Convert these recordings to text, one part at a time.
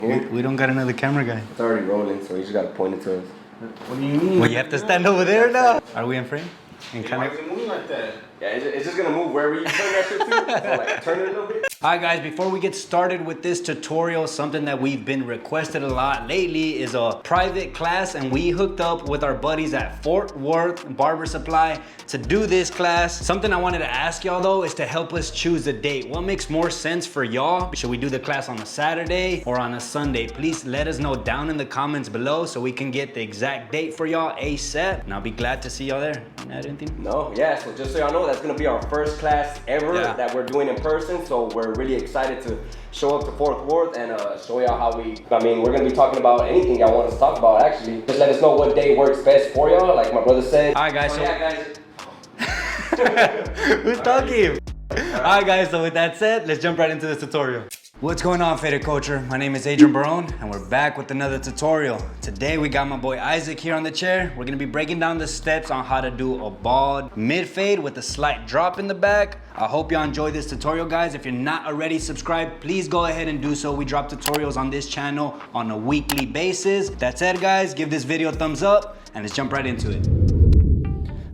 We don't got another camera guy. It's already rolling, so you just gotta point it to us. What do you mean? Well, you have to stand over there now. Are we in frame? And Why is it moving like that? Yeah, it's just gonna move wherever you turn that shit to. So like, turn it a little bit. Alright guys, before we get started with this tutorial, something that we've been requested a lot lately is a private class, and we hooked up with our buddies at Fort Worth Barber Supply to do this class. Something I wanted to ask y'all though is to help us choose a date. What makes more sense for y'all? Should we do the class on a Saturday or on a Sunday? Please let us know down in the comments below so we can get the exact date for y'all ASAP. And I'll be glad to see y'all there. You add anything? No, yeah, so just so y'all know, that's gonna be our first class ever that we're doing in person. So we're really excited to show up to Fort Worth and show y'all how we're gonna be talking about anything y'all want us to talk about actually. Just let us know what day works best for y'all, like my brother said. Alright guys, so yeah guys. Who's talking? Alright guys, so with that said, let's jump right into this tutorial. What's going on, Faded Culture? My name is Adrian Barone, and we're back with another tutorial. Today we got my boy Isaac here on the chair. We're gonna be breaking down the steps on how to do a bald mid-fade with a slight drop in the back. I hope y'all enjoy this tutorial, guys. If you're not already subscribed, please go ahead and do so. We drop tutorials on this channel on a weekly basis. That said, guys, give this video a thumbs up, and let's jump right into it.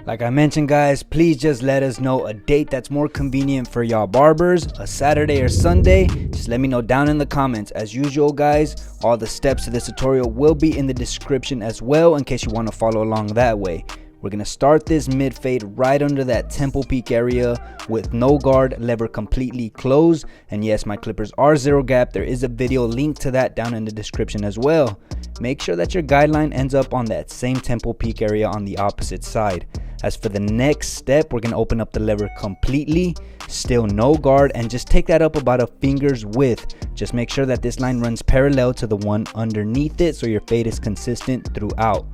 Like I mentioned, guys, please just let us know a date that's more convenient for y'all barbers, a Saturday or Sunday. Just let me know down in the comments. As usual, guys, all the steps to this tutorial will be in the description as well in case you want to follow along that way. We're going to start this mid-fade right under that temple peak area with no guard, lever completely closed. And yes, my clippers are zero gap. There is a video linked to that down in the description as well. Make sure that your guideline ends up on that same temple peak area on the opposite side. As for the next step, we're going to open up the lever completely, still no guard, and just take that up about a finger's width. Just make sure that this line runs parallel to the one underneath it so your fade is consistent throughout.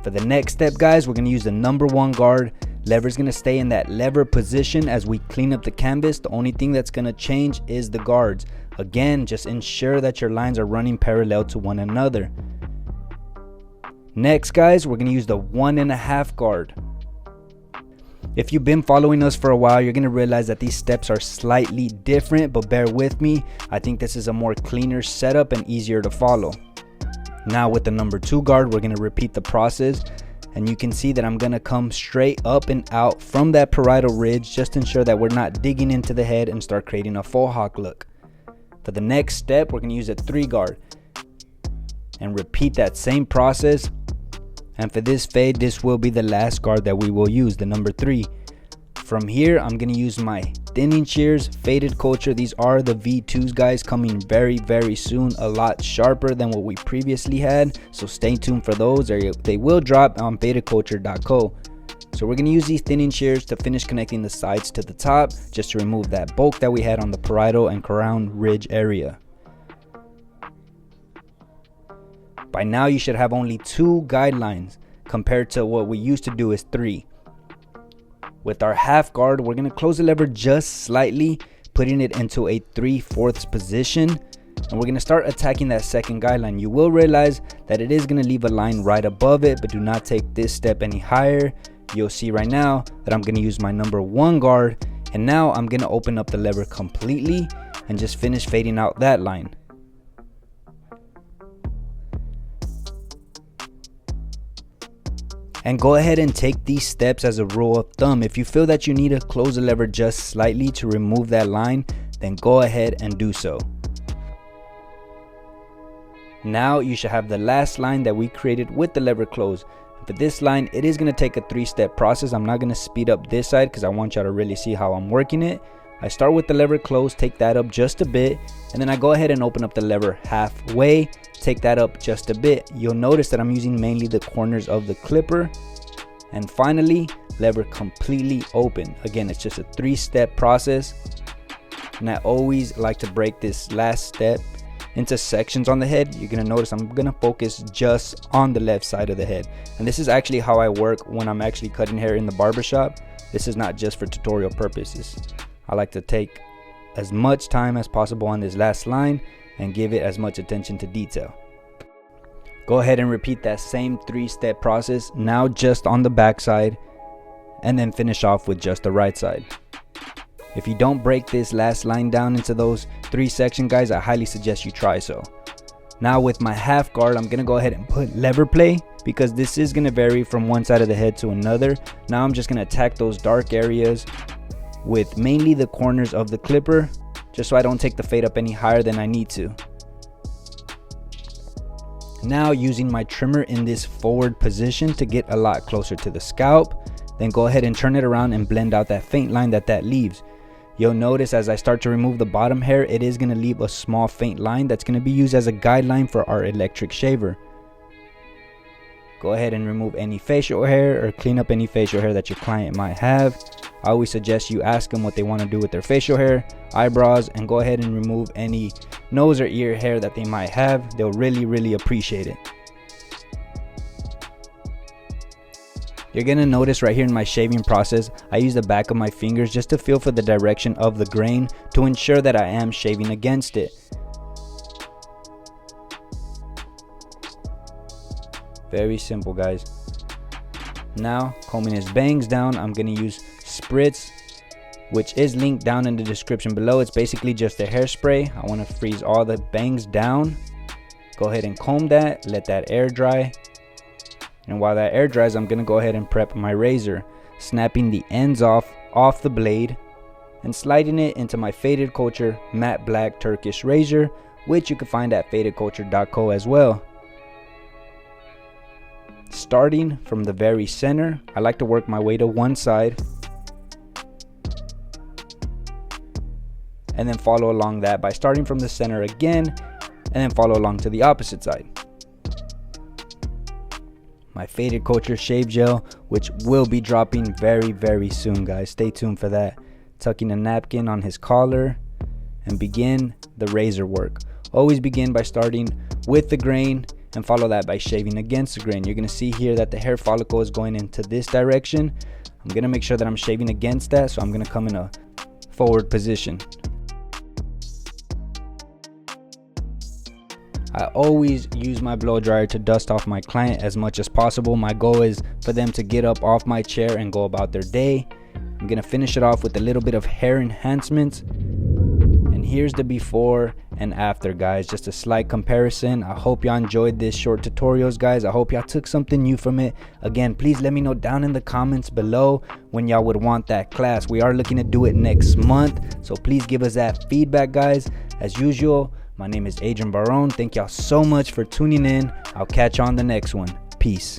For the next step, guys, we're going to use the number one guard. Lever is going to stay in that lever position as we clean up the canvas. The only thing that's going to change is the guards. Again, just ensure that your lines are running parallel to one another. Next, guys, we're going to use the 1.5 guard. If you've been following us for a while, you're going to realize that these steps are slightly different, but bear with me. I think this is a more cleaner setup and easier to follow. Now with the number 2 guard, we're going to repeat the process, and you can see that I'm going to come straight up and out from that parietal ridge. Just ensure that we're not digging into the head and start creating a faux hawk look. For the next step, we're going to use a 3 guard and repeat that same process. And for this fade, this will be the last guard that we will use, the number 3. From here, I'm going to use my thinning shears, Faded Culture. These are the V2s, guys, coming very, very soon. A lot sharper than what we previously had. So stay tuned for those. They will drop on fadedculture.co. So we're going to use these thinning shears to finish connecting the sides to the top, just to remove that bulk that we had on the parietal and crown ridge area. By now, you should have only 2 guidelines compared to what we used to do is 3. With our half guard, we're going to close the lever just slightly, putting it into a 3/4 position. And we're going to start attacking that second guideline. You will realize that it is going to leave a line right above it, but do not take this step any higher. You'll see right now that I'm going to use my number 1 guard. And now I'm going to open up the lever completely and just finish fading out that line. And go ahead and take these steps as a rule of thumb. If you feel that you need to close the lever just slightly to remove that line, then go ahead and do so. Now you should have the last line that we created with the lever closed. For this line, it is going to take a 3-step process. I'm not going to speed up this side because I want y'all to really see how I'm working it. I start with the lever closed, take that up just a bit, and then I go ahead and open up the lever halfway, take that up just a bit. You'll notice that I'm using mainly the corners of the clipper. And finally, lever completely open. Again, it's just a 3-step process. And I always like to break this last step into sections on the head. You're gonna notice I'm gonna focus just on the left side of the head. And this is actually how I work when I'm actually cutting hair in the barbershop. This is not just for tutorial purposes. I like to take as much time as possible on this last line and give it as much attention to detail. Go ahead and repeat that same 3-step process, now just on the back side, and then finish off with just the right side. If you don't break this last line down into those 3 sections, guys, I highly suggest you try so. Now with my half guard, I'm gonna go ahead and put lever play, because this is gonna vary from one side of the head to another. Now I'm just gonna attack those dark areas with mainly the corners of the clipper, just so I don't take the fade up any higher than I need to. Now using my trimmer in this forward position to get a lot closer to the scalp, then go ahead and turn it around and blend out that faint line that leaves. You'll notice as I start to remove the bottom hair, it is going to leave a small faint line that's going to be used as a guideline for our electric shaver. Go ahead and remove any facial hair or clean up any facial hair that your client might have. I always suggest you ask them what they want to do with their facial hair, eyebrows, and go ahead and remove any nose or ear hair that they might have. They'll really appreciate it. You're gonna notice right here in my shaving process, I use the back of my fingers just to feel for the direction of the grain to ensure that I am shaving against it. Very simple, guys. Now, combing his bangs down, I'm gonna use Spritz, which is linked down in the description below. It's basically just a hairspray. I wanna freeze all the bangs down. Go ahead and comb that, let that air dry. And while that air dries, I'm gonna go ahead and prep my razor, snapping the ends off the blade and sliding it into my Faded Culture matte black Turkish razor, which you can find at fadedculture.co as well. Starting from the very center, I like to work my way to one side and then follow along that by starting from the center again and then follow along to the opposite side. My Faded Culture shave gel, which will be dropping very soon, guys. Stay tuned for that. Tucking a napkin on his collar and begin the razor work. Always begin by starting with the grain and follow that by shaving against the grain. You're gonna see here that the hair follicle is going into this direction. I'm gonna make sure that I'm shaving against that, so I'm gonna come in a forward position. I always use my blow dryer to dust off my client as much as possible. My goal is for them to get up off my chair and go about their day. I'm gonna finish it off with a little bit of hair enhancements. And here's the before and after, guys, just a slight comparison. I hope y'all enjoyed this short tutorials, guys. I hope y'all took something new from it. Again, please let me know down in the comments below when y'all would want that class. We are looking to do it next month, so please give us that feedback, guys. As usual, my name is Adrian Barone. Thank y'all so much for tuning in. I'll catch you on the next one. Peace.